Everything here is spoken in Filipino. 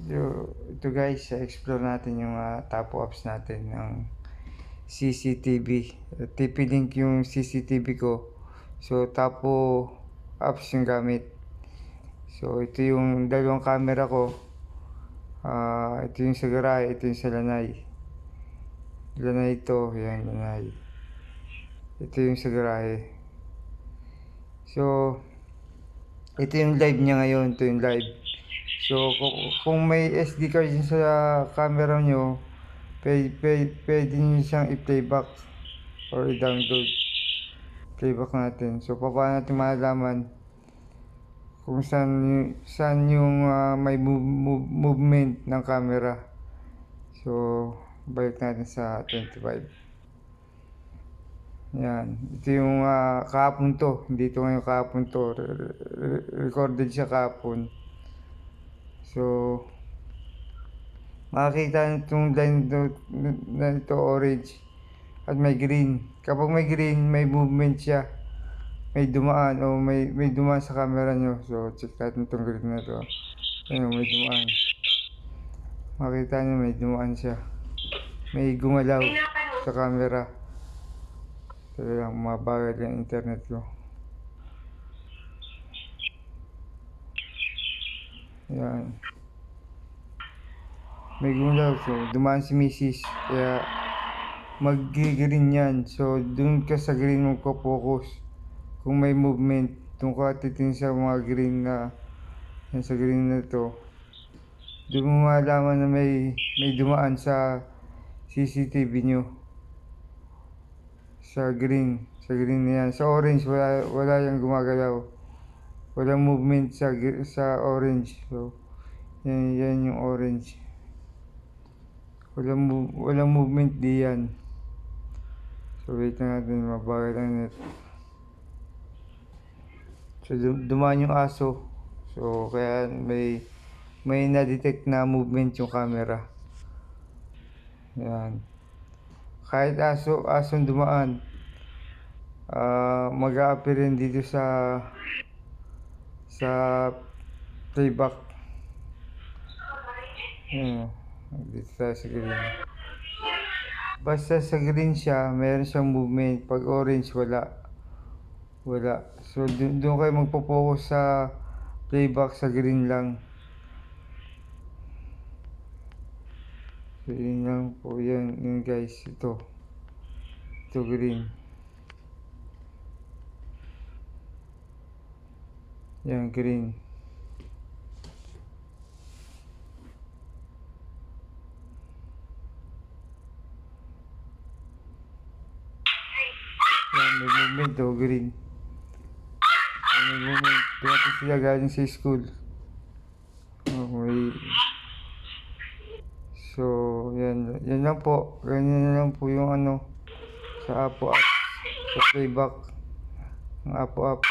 Ito guys, explore natin yung tapo apps natin ng CCTV. TP-Link yung CCTV ko. So, tapo apps yung gamit. So, ito yung dalawang camera ko. Ito yung sa garahe, ito yung sa lanay. Lanay ito, yan, lanay. Ito yung sa garahe. So, ito yung live niya ngayon, ito yung live. So, kung may SD card din sa camera nyo, pwede nyo siyang i-playback or i-download. Playback natin. So, paano natin malalaman kung saan yung may movement ng camera. So, balik natin sa 25. Yan. Ito yung kahapon to. Hindi ito ngayon kahapon to. Recorded siya kahapon. So, makikita itong line na ito orange at may green. Kapag may green, may movement siya. May dumaan o may dumaan sa camera nyo. So, check natin itong green na to. Ayun, may dumaan. Makita nyo may dumaan siya. May gumalaw sa camera. Talagang mabagal yung internet ko. Ayan. May gumalaw. So, dumaan si Mrs. Kaya, mag-green yan. So, dun ka sa green magpo-focus. Kung may movement, dun ka titingin sa mga green na yan sa green na to. Doon mo malaman na may dumaan sa CCTV nyo. Sa green na yan. Sa orange, wala yung gumagalaw. Walang movement sa orange. So, yan yung orange. Walang movement diyan. So, wait na natin. Mabagal ang net. So, dumaan yung aso. So, kaya may na-detect na movement yung camera. Yan. Kahit asong dumaan, mag-a-appear rin dito sa playback. Dito tayo sa green. Basta sa green siya, mayroon siyang movement. Pag orange, wala. So, doon kayo magpo-focus sa playback sa green lang. So, yun lang po. Yan guys. Ito green. Yan, green. Yan, may movement to, green. May movement. Dumating sila galing sa school. Okay. So, yan lang po. Ganyan lang po yung sa Apo app. Sa playback ng Apo app.